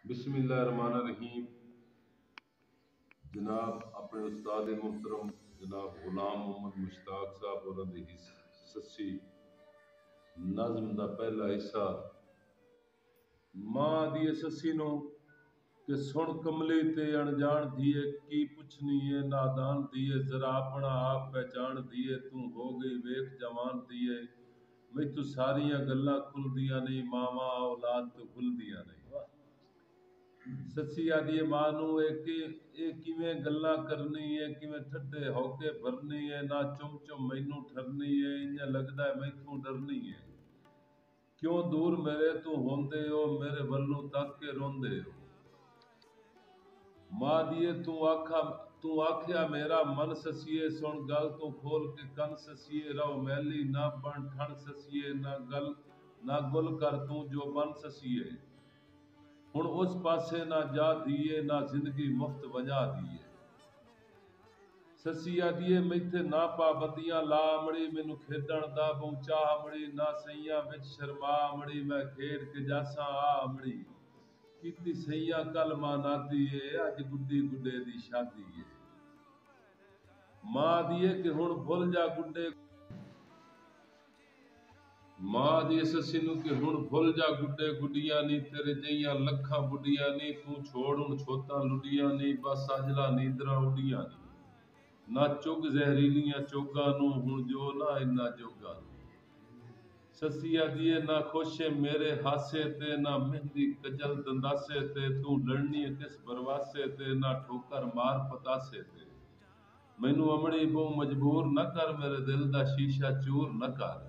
बिस्मिल्लाहिर्रहमानिर्रहीम। जनाब अपने उस्ताद मुहतरम जनाब गुलाम मोहम्मद मुश्ताक साहब होरां दी सस्सी नज़म दा पहला हिस्सा मां दी सस्सी नूं कि सुन कमली ते अणजान धीए की पुछनी है नादान धीए जरा अपना आप पहचान धीए तू हो गई वेख जवान धीए मैथू सारियां गल्लां खुलदियां नहीं मावां औलाद तो खुलदियां नहीं। सच्ची आदि मां नू किवें गल्लां करनी है किवें ठड्डे हौके भरनी है ना चुम चुम मैनू ठरनी है इयां लगदा है मैथू डरनी है क्यों दूर मेरे तू होंदे हो मेरे वल्लों तक के रोंदे हो। मां दिए तू आख्या मेरा मन ससिए सुन गल तू खोल के कन ससिए रहो मैली ना बन ठण ससिए ना गुल कर तू जो बन ससिए हुण उस पासे ना जा धीए ना जिंदगी मुफ्त वजा धीए। ससी आदीए मैथे ना पाबंदियां ला अमड़ी मैनू खेडण दा बहु चाह अमड़ी ना सईयां विच शर्मा अमड़ी मैं खेड के जासां आ अमड़ी कीती सईयां कल मां नादी है अज गुड्डी गुड्डे दी शादी है। मां दिए कि हुण भुल जा गुड्डे मां दी ससी नू कि हुण भुल जा गुड्डे गुड्डियां नी तेरे जइयां लखां बुड्डियां नी तू छोड़ हुण छोतां लुडियां नी बस अजला नींदरां उड्डियां नी ना चुग जहरीलियां चोगां नू हुण जो ना इन्ना जोगां नू। ससी आदीए ना खुशे मेरे हासे ते ना मेहंदी कजल दंदासे ते तू लड़नी किस बरवासे ते ना ठोकर मार पतासे ते मैनू अमड़ी बहु मजबूर न कर मेरे दिल दा शीशा चूर न कर।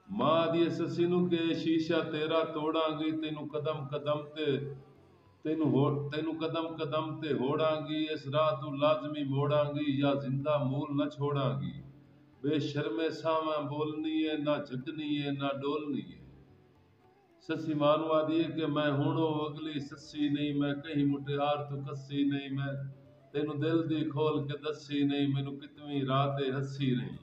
मां दी ससी नू के शीशा तेरा तोड़ांगी तेनू कदम कदम ते होड़ांगी इस राह तू लाजमी मोड़ांगी या जिंदा मूल न छोड़ांगी बेशर्मे सावां बोलनी है ना झगनी है ना डोलनी है। ससी मानू आदि है कि मैं हुणो अगली ससी नहीं मैं कहीं मुटियार तू कसी नहीं मैं तेनू दिल दी खोल के दसी नहीं मैनू कितवी रात हसी नहीं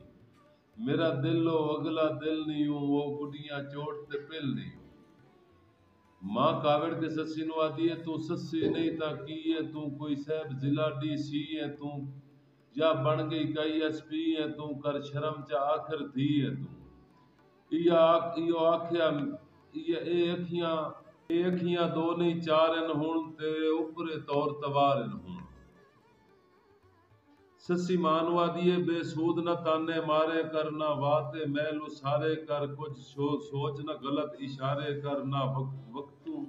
मेरा दिल ओ अगला दिल नहीं हूं वो गुडियां चोट ते पिल नहीं हूं। मां कावड़ के ससी नू आदी है तू ससी नहीं ता की है तू कोई साहब जिला डीसी है तू या बन गई KSP है तू कर शर्म चा आखिर थी है तू इयो आख्या ए अखियां दो नहीं चार इन हुण तेरे उपरे तौर तवार इन हुण। ससी मानवा दिए बेसूद न ताने मारे कर ना वाते मैल उसारे कर कुछ सोच न गलत इशारे कर ना वक्तू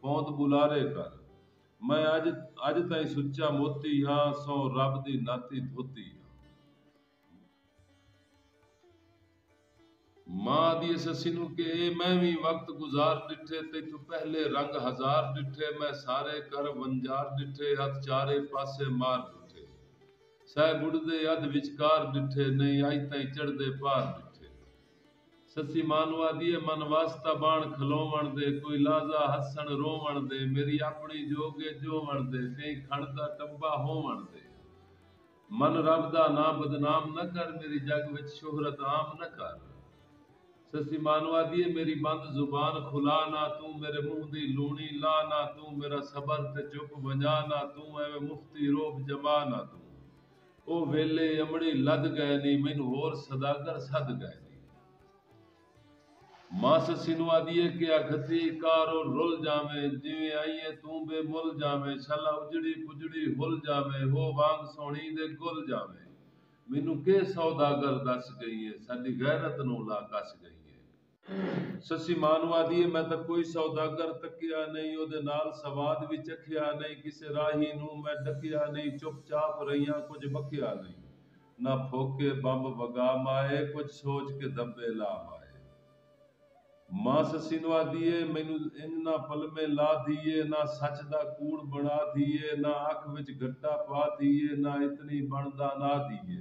पौंद बुलारे कर मैं अज ताई सुच्चा मोती हाँ सौ रब दी नाती धोती हाँ। मां दी ससी नू के मैं भी वक्त गुजार डिठे तैथू पहले रंग हजार डिठे मैं सारे कर वंजार डिठे हथ चारे पासे मार डिठे सह बुढ़दे अध विचकार डिठे नहीं आई ताई चढ़दे पार डिठे। ससी मानवा दिए मन वास्ता बाण खलोवण दे कोई लाजा हसन रोवण दे मेरी अपनी जोगे जोवण दे कई खड़दा टब्बा होवण दे मन रब दा ना बदनाम न कर मेरी जग विच शोहरत आम न कर। ससी मानवा दिए मेरी बंद जुबान खुला ना तू मेरे मुंह दी लूणी ला ना तू मेरा सबर ते चुप वंजा ना तू एवें मुफ्ती रोब जमा ना तू ओ वेले अमड़ी लद गए नी मैनू होर सदागर सद गए नी। मां ससी नू आदीए कि अखती कारो रुल जावे जिवें आईए तू बेमुल जावे छला उजड़ी पुजड़ी हुल जावे हो वांग सोहणी दे गुल जावे मैनू के सौदागर दस गई है साडी गैरत नू ला कस गई है। ससी मानू आदीए मैं तां कोई सौदागर तकिया नहीं ओदे नाल सवाद भी चखिया नहीं किसे राही नू मैं डकिया नहीं चुपचाप रहियां कुछ बकिया नहीं ना फोके बंब वगा माए कुछ सोच के दब्बे ला माए। मां ससी नू आदीए मैनू इंज ना पलमे ला दीए ना सच दा कूड़ बना दीए ना अख विच घट्टा पा दीए ना इतनी बनदा ना दीए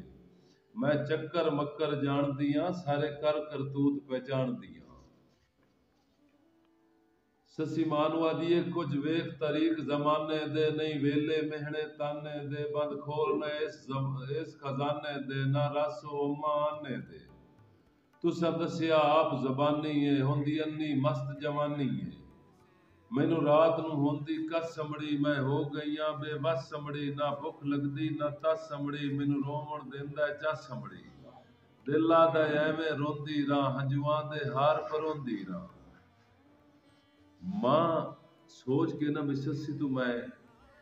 मैं चक्कर मक्कर जान दियां सारे कर करतूत पहचान दियां। ससी मानू आदीए कुछ वेख तरीक जमाने दे नहीं वेले मेहणे ताने दे बंद खोल न इस खजाने दे ना रासो अम्मा आने दे तुसा दसिया आप जबानी है होंदी अन्नी मस्त जवानी है ਮੈਨੂੰ ਰਾਤ ਨੂੰ ਹੁੰਦੀ ਕਸ ਸੰਭੜੀ, ਮੈਂ ਹੋ ਗਈਆਂ ਬੇਵੱਸ ਸੰਭੜੀ, ਨਾ ਭੁੱਖ ਲੱਗਦੀ ਨਾ ਤਸ ਸੰਭੜੀ, ਮੈਨੂੰ ਰੋਵਣ ਦਿੰਦਾ ਚੱਸ ਸੰਭੜੀ। ਦਿਲਾਂ ਦਾ ਐਵੇਂ ਰੋਂਦੀ ਰਾਂ, ਹੰਝੂਆਂ ਦੇ ਹਾਰ ਪਰੋਂਦੀ ਰਾਂ। ਮਾਂ ਸੋਚ ਕੇ ਨਾ ਵੀ ਸੱਸੀ ਤੂੰ ਮੈਂ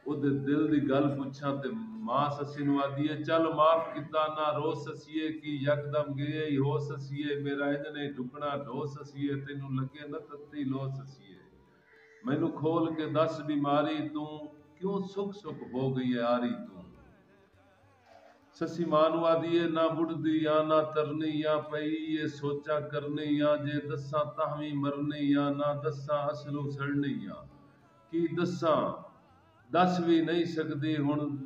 ਉਹਦੇ ਦਿਲ ਦੀ ਗੱਲ ਪੁੱਛਾਂ, ਤੇ ਮਾਂ ਸੱਸੀ ਨੂੰ ਆਦੀ ਹੈ ਚੱਲ ਮਾਫ ਕੀਤਾ ਨਾ ਰੋ ਸੱਸੀਏ, ਕੀ ਯਕਦਮ ਗਏ ਹੀ ਹੋ ਸੱਸੀਏ, ਮੇਰਾ ਇਹਨੇ ਢੁਕਣਾ ਢੋ ਸੱਸੀਏ, ਤੈਨੂੰ ਲੱਗੇ ਨਾ ਤੱਤੀ ਲੋ ਸੱਸੀਏ। ਮੈਨੂੰ ਖੋਲ ਕੇ ਦੱਸ ਬਿਮਾਰੀ ਤੂੰ, ਕਿਉਂ ਸੁੱਖ ਸੁੱਖ ਹੋ ਗਈ ਹੈ ਆਰੀ ਤੂੰ। ਸੱਸੀ ਮਾਂ ਨੂੰ ਆਦੀ ਏ ਨਾ ਬੁੱਢਦੀ ਆ ਨਾ ਤਰਨੀ ਆ, ਪਈ ਇਹ ਸੋਚਾਂ ਕਰਨੀ ਆ, ਜੇ ਦੱਸਾਂ ਤਾਂ ਵੀ ਮਰਨੀ ਆ, ਨਾ ਦੱਸਾਂ ਅਸਲੋਂ ਸੜਨੀ ਆ। ਕੀ ਦੱਸਾਂ ਦੱਸ ਵੀ ਨਹੀਂ ਸਕਦੀ ਹੁਣ,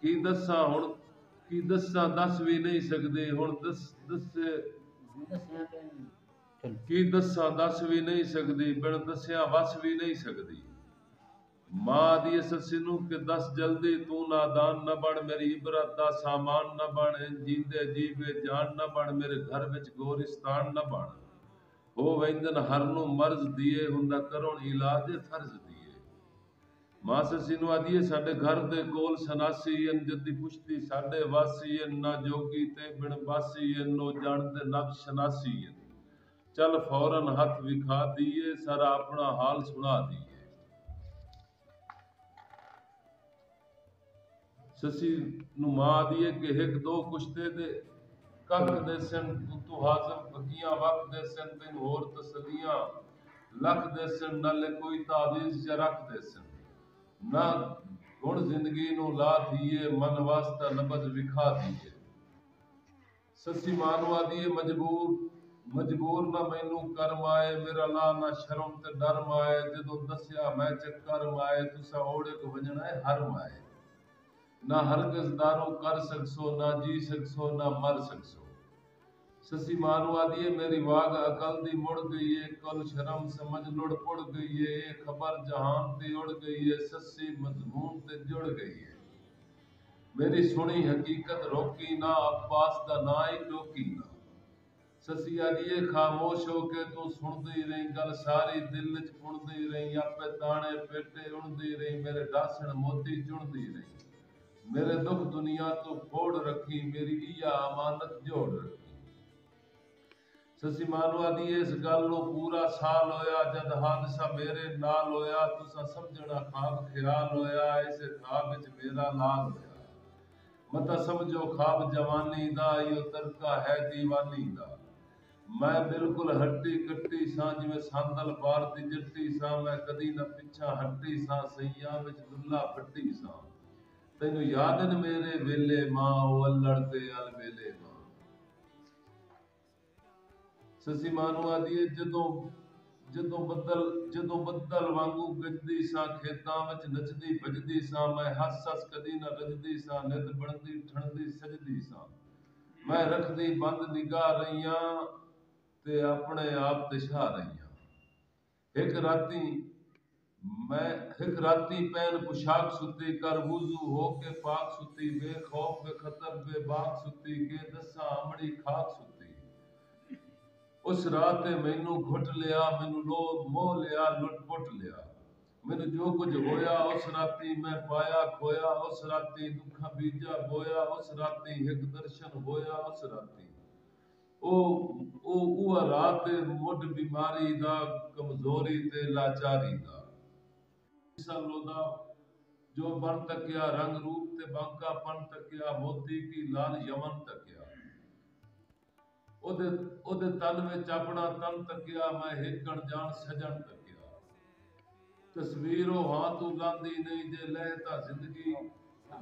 ਕੀ ਦੱਸਾਂ ਹੁਣ, ਕੀ ਦੱਸਾਂ ਦੱਸ ਵੀ ਨਹੀਂ ਸਕਦੀ ਹੁਣ, ਕੀ ਦੱਸਾਂ ਦੱਸ ਵੀ ਨਹੀਂ ਸਕਦੀ, ਬਿਨ ਦੱਸਿਆ ਵਸ ਵੀ ਨਹੀਂ ਸਕਦੀ। ਮਾਂ ਦੀ ਸੱਸੀ ਨੂੰ ਕਿ ਦੱਸ ਜਲਦੀ, ਤੂੰ ਨਾਦਾਨ ਨਾ ਬਣ, ਮੇਰੀ ਇਬਰਤ ਦਾ ਸਾਮਾਨ ਨਾ ਬਣ, ਜੀਂਦੇ ਜੀਵੇ ਜਾਨ ਨਾ ਬਣ, ਮੇਰੇ ਘਰ ਵਿੱਚ ਗੋਰਿਸਤਾਨ ਨਾ ਬਣ। ਹੋ ਵੈਂਦਨ ਹਰ ਨੂੰ ਮਰਜ਼ ਦੀਏ, ਹੁੰਦਾ ਕਰੋਣ ਇਲਾਜ ਫਰਜ਼ ਦੀਏ। ਮਾਂ ਸੱਸੀ ਨੂੰ ਆਦੀ ਹੈ ਸਾਡੇ ਘਰ ਦੇ ਕੋਲ ਸਨਾਸੀ ਹਨ, ਜਦੀ ਪੁੱਛਦੀ ਸਾਡੇ ਵਾਸੀ ਹਨ, ਨਾ ਜੋਗੀ ਤੇ ਬਿਨ ਬਾਸੀ ਹਨ, ਨੋ ਜਾਣਦੇ ਨਬ ਸ਼ਨਾਸੀ ਹਨ। ਚੱਲ ਫੌਰਨ ਹੱਥ ਵਿਖਾ ਦੀਏ, ਸਾਰਾ ਆਪਣਾ ਹਾਲ ਸੁਣਾ ਦੀਏ। ਸੱਸੀ ਨੂੰ ਮਾਂ ਆਦੀ ਹੈ ਕਿ ਹਿੱਕ ਦੋ ਕੁਸ਼ਤੇ ਦੇ ਕੱਖ ਦੇ ਸਨ, ਤੂੰ ਹਾਜ਼ਮ ਫਕੀਆਂ ਵਕਤ ਦੇ ਸਨ, ਤੈਨੂੰ ਹੋਰ ਤਸਲੀਆਂ ਲੱਖ ਦੇ ਸਨ, ਨਾਲੇ ਕੋਈ ਤਾਵੀਜ਼ ਜਾਂ ਰੱਖ ਦੇ ਸਨ। ਨਾ ਗੁਣ ਜ਼ਿੰਦਗੀ ਨੂੰ ਲਾ ਦੀਏ, ਮਨ ਵਾਸਤਾ ਨਬਜ਼ ਵਿਖਾ ਦੀਏ। ਸੱਸੀ ਮਾਂ ਨੂੰ ਆਦੀ ਹੈ ਮਜਬੂਰ ਨਾ ਮੈਨੂੰ ਕਰਮ ਆਏ, ਮੇਰਾ ਲਾ ਨਾ ਸ਼ਰਮ ਤੇ ਡਰਮ ਆਏ, ਜਦੋਂ ਦੱਸਿਆ ਮੈਂ ਚੱਕਰ ਮਾਏ, ਤੁਸਾਂ ओड़े को वजਣਾ है हर माए। ना हरगिज़ दारू कर सकसो, ना जी सकसो ना मर सकसो। ससी मां ਨੂੰ ਆਦੀ ਹੈ ਮੇਰੀ ਵਾਗ ਅਕਲ ਦੀ ਮੁੜ ਗਈ ਏ, ਕਲ ਸ਼ਰਮ ਸਮਝ ਲੁੜ ਪੁੜ ਗਈ ਏ, ਇਹ ਖਬਰ ਜਹਾਨ ਦੀ ਉੜ ਗਈ ਏ, ਸੱਸੀ ਮਜ਼ਮੂਨ ਤੇ ਜੁੜ ਗਈ ਏ। ਮੇਰੀ ਸੁਣੀ ਹਕੀਕਤ ਰੋਕੀ ਨਾ, ਅब्बास ਦਾ ਨਾ ਹੀ ਟੋਕੀ ਨਾ। ਸੱਸੀ ਆਦੀ ਹੈ ਖਾਮੋਸ਼ ਹੋ ਕੇ ਤੂੰ ਸੁਣਦੀ ਰਹੀ, ਗੱਲ ਸਾਰੀ ਦਿਲ ਵਿੱਚ ਪੁਣਦੀ ਰਹੀ, ਆਪੇ ਦਾਣੇ ਪੇਟੇ ਉਣਦੀ ਰਹੀ, ਮੇਰੇ ਢਾਸਣ ਮੋਤੀ ਚੁਣਦੀ ਰਹੀ। ਮੇਰੇ ਦੁੱਖ ਦੁਨੀਆ ਤੋਂ ਫੋੜ ਰੱਖੀ, ਮੇਰੀ ਇਹਾ ਅਮਾਨਤ ਜੋੜ ਰੱਖੀ। ਸੱਸੀ ਮਾਂ ਨੂੰ ਆਦੀ ਇਸ ਗੱਲ ਨੂੰ ਪੂਰਾ ਸਾਲ ਹੋਇਆ, ਜਦ ਹਾਦਸਾ ਮੇਰੇ ਨਾਲ ਹੋਇਆ, ਤੁਸਾਂ ਸਮਝਣਾ ਖਾਬ ਖਿਆਲ ਹੋਇਆ, ਇਸੇ ਖਾਬ ਵਿੱਚ ਮੇਰਾ ਲਾਲ ਹੋਇਆ। ਮਤਾ ਸਮਝੋ ਖਾਬ ਜਵਾਨੀ ਦਾ, ਇਹੋ ਤਰਕਾ ਹੈ ਦੀਵਾਨੀ ਦਾ। ਮੈਂ ਬਿਲਕੁਲ ਹੱਟੀ ਕੱਟੀ ਸਾਂ, ਜਿਵੇਂ ਸੰਦਲ ਬਾਰ ਦੀ ਜੱਟੀ ਸਾਂ, ਮੈਂ ਕਦੀ ਨਾ ਪਿੱਛਾ ਹੱਟੀ ਸਾਂ, ਸਈਆਂ ਵਿੱਚ ਦੁੱਲਾ ਫੱਟੀ ਸਾਂ। ਤੈਨੂੰ ਯਾਦ ਨੇ ਮੇਰੇ ਵੇਲੇ ਮਾਂ, ਉਹ ਅੱਲੜ ਤੇ ਅਲਵੇਲੇ ਮਾਂ। ਸੱਸੀ ਮਾਂ ਨੂੰ ਆਦੀ ਹੈ ਜਦੋਂ ਬੱਦਲ ਵਾਂਗੂ ਗੱਜਦੀ ਸਾਂ, ਖੇਤਾਂ ਵਿੱਚ ਨੱਚਦੀ ਭੱਜਦੀ ਸਾਂ, ਮੈਂ ਹੱਸ ਹੱਸ ਕਦੀ ਨਾ ਰੱਜਦੀ ਸਾਂ, ਨਿਤ ਬਣਦੀ ਠਣਦੀ ਸਜਦੀ ਸਾਂ। ਮੈਂ ਰੱਖਦੀ ਬੰਦ ਨਿਗਾਹ ਰਹੀਆਂ, ਤੇ ਆਪਣੇ ਆਪ ਤੇ ਛਾ ਰਹੀਆਂ। ਇੱਕ ਰਾਤੀ ਪੈਨ ਪੁਸ਼ਾਕ ਸੁੱਤੀ, ਕਰ ਵੁਜ਼ੂ ਹੋ ਕੇ ਪਾਕ ਸੁੱਤੀ, ਬੇਖੌਫ ਬੇਖਤਰ ਬੇਬਾਕ ਸੁੱਤੀ, ਕੇ ਦੱਸਾਂ ਅਮੜੀ ਖਾਕ ਸੁੱਤੀ। ਉਸ ਰਾਤ ਤੇ ਮੈਨੂੰ ਘੁੱਟ ਲਿਆ, ਮੈਨੂੰ ਮੋਹ ਲਿਆ, ਲੁੱਟ ਪੁੱਟ ਲਿਆ। ਮੈਨੂੰ ਜੋ ਕੁਝ ਹੋਇਆ ਉਸ ਰਾਤੀ ਮੈਂ ਪਾਇਆ ਖੋਇਆ, ਉਸ ਰਾਤੀ ਦੁੱਖਾਂ ਬੀਜਾ ਬੋਇਆ, ਉਸ ਰਾਤੀ ਇੱਕ ਦਰਸ਼ਨ ਹੋਇਆ, ਉਸ ਰਾਤੀ ਉਹ ਰਾਤ ਮੁੱਢ ਬਿਮਾਰੀ ਦਾ, ਕਮਜ਼ੋਰੀ ਤੇ ਲਾਚਾਰੀ ਦਾ। ਸਾਲੋਂ ਦਾ ਜੋ ਬਣ ਤੱਕਿਆ, ਰੰਗ ਰੂਪ ਤੇ ਬਾਂਕਾ ਪਨ ਤੱਕਿਆ, ਮੋਤੀ ਕੀ ਲਾਲ ਯਮਨ ਤੱਕਿਆ। ਉਹਦੇ ਤਨ ਵਿੱਚ ਆਪਣਾ ਤਨ ਤੱਕਿਆ, ਮੈਂ ਹਿੱਕ ਅਣਜਾਣ ਸਜਣ ਤੱਕਿਆ। ਤਸਵੀਰੋਂ ਹਾਂ ਤੂੰ ਲਾਂਦੀ ਨਹੀਂ, ਜੇ ਲਹਿ ਤਾਂ ਜ਼ਿੰਦਗੀ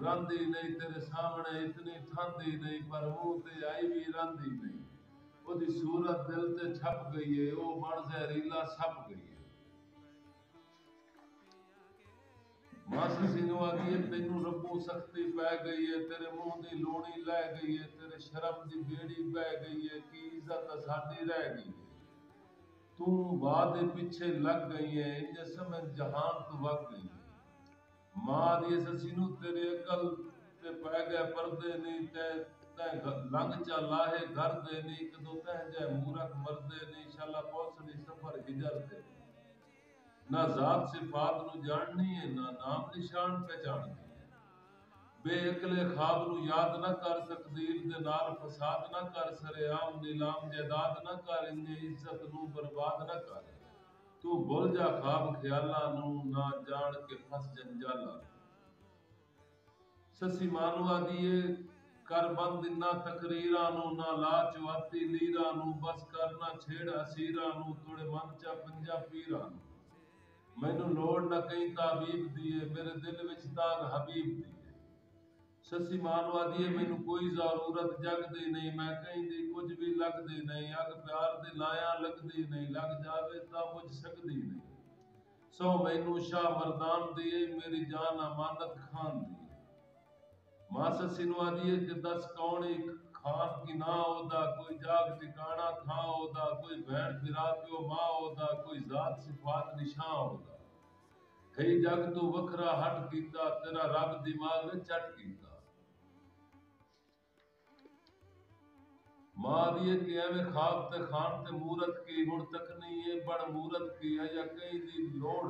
ਰਾਂਦੀ ਨਹੀਂ, ਤੇਰੇ ਸਾਹਮਣੇ ਇਤਨੀ ਠਾਂਦੀ ਨਹੀਂ, ਪਰ ਮੂੰਹ ਤੇ ਆਈ ਵੀ ਰਾਂਦੀ ਨਹੀਂ। ਉਹਦੀ ਸੂਰਤ ਦਿਲ ਤੇ ਛਪ ਗਈ ਏ, ਉਹ ਬਣ ਜ਼ਹਿਰੀਲਾ ਸੱਪ ਗਈ ਏ। ਮਾਂ ਸੱਸੀ ਨੂੰ ਆਦੀ ਹੈ ਤੈਨੂੰ ਰੱਬੋਂ ਸਖਤੀ ਪੈ ਗਈ ਏ, ਤੇਰੇ ਮੂੰਹ ਦੀ ਲੂਣੀ ਲੈ ਗਈ ਏ, ਤੇਰੇ ਸ਼ਰਮ ਦੀ ਬੇੜੀ ਬਹਿ ਗਈ ਏ, ਕੀ ਇੱਜ਼ਤ ਸਾਡੀ ਰਹਿ ਗਈ ਏ। ਤੂੰ ਬਾਤ ਦੇ ਪਿੱਛੇ ਲੱਗ ਗਈ ਏ, ਇੰਜ ਸਮਝ ਜਹਾਨ ਤੋਂ ਵਗ ਗਈ ਏ। ਮਾਂ ਦੀ ਸੱਸੀ ਨੂੰ ਤੇਰੇ ਅਕਲ ਤੇ ਪੈ ਗਏ ਪਰਦੇ ਨਹੀਂ, ਤੈਂ ਲੰਘ ਚਾ ਲਾਹੇ ਘਰ ਦੇ ਨਹੀਂ, ਕਦੋਂ ਤੈਂ ਜੈ ਮੂਰਖ ਮਰਦੇ ਨਹੀਂ, ਸ਼ਾਲਾ ਪਹੁੰਚਣੀ ਸਫਰ ਹਿਜਰ ਦੇ। ना जात सिफात नू जाननी है ना नाम निशान पहचाननी है। बेअकले ख्वाब नू याद ना कर, तकदीर दे नाल फसाद ना कर, सरेआम नीलाम जायदाद ना कर, इंजे इज्जत नू बर्बाद ना कर। तू भुल जा ख्वाब ख्यालां नू, ना जान के फस जंजालां। ससी मानवा दिए कर बंद इन्ना तकरीरां नू, ना ला चुआती लीरां नू, बस कर ना छेड़ असीरां नू, तोड़े मन चा पंजा पीरां नू। मैनू लोड़ ना कहीं ताबीब दिए, मेरे दिल विच ताग हबीब दिए। ससी मानवा दिए मैनू कोई जरूरत जग दी नहीं, मैं कहीं दी कुछ भी लगदी नहीं, अग प्यार दी लायां लगदी नहीं, लग जावे तां मुझ सकदी नहीं। सो मैनू शाह मर्दान दिए, मेरी जान अमानत खान दी। मां ससी नू आदी है कि दस कौन एक खान की ना ओदा, कोई जाग टिकाना था ओदा, कोई भैन फिरा प्यो मां ओदा, कोई जात सिफात निशां ओदा। है जग तू वखरा हट कीता, तेरा रब दिमाग चट कीता। मां दी है कि एवें ख्वाब ते खान ते मूरत की, हुण तक नहीं है बड़ मूरत की, है या कहीं दी लोड़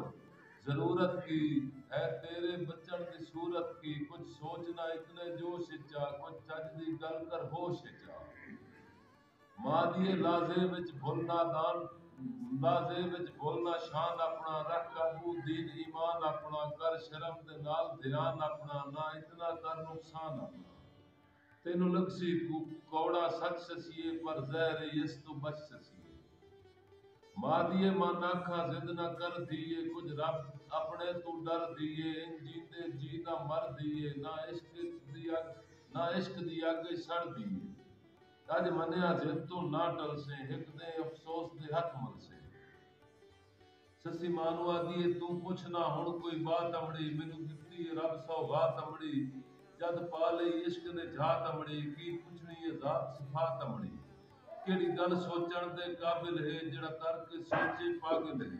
जरूरत की, है तेरे बचन दी सूरत की। कुछ सोचना इतने जोश चा, कुछ चज दी गल कर होश चा। मां दिए लाजे विच भुलना दान, लाजे विच भुलना शान अपना, रख काबू दीन ईमान अपना, कर शर्म दे नाल ध्यान अपना, ना इतना कर नुकसान अपना। तेनू लगसी कौड़ा सच ससीए, पर जहर यस तू बच ससीए। मां दिए मां नाखा जिद ना कर दिए, कुछ रब अपने तू डर दिए, इन जींदे जी ना मर दिए, ना इश्क दी अग सड़ दिए। अज मनिया जिद तू ना टल से, हिक दे अफसोस दे हथ मल से। ससी मानू आदि तू पुछ ना हुण कोई बात अमड़ी, मैनू दित्ती रब सौगात अमड़ी, जद पा लई इश्क ने जात अमड़ी, की पुछनी है जात सिफात अमड़ी। केड़ी गल सोचण दे काबिल है, जेड़ा करके सोचे पागल है।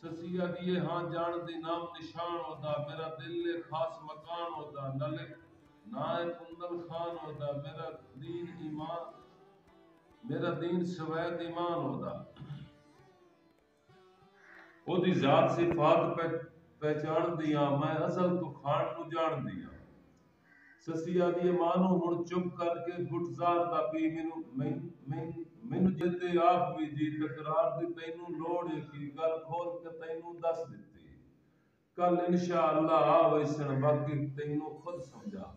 ससिया दिए हाँ जान दी नाम निशान ओदा, मेरा दिल है खास मकान ओदा, नलिक ना है कुंदल खान ओदा, मेरा दीन सवैत ईमान ओदा। ओदी जात सिफात पहचान दिया, मैं असल तो खान नू जान दिया। ससिया दिए मानो हुण चुप करके गुटजार दा पी, मैनू जिते आप भी जी, तकरार दी तैनू लोड़ है की, गल खोल के तैनू दस दित्ती। कल इंशा अल्लाह आ वैसन, बाकी तैनू खुद समझा।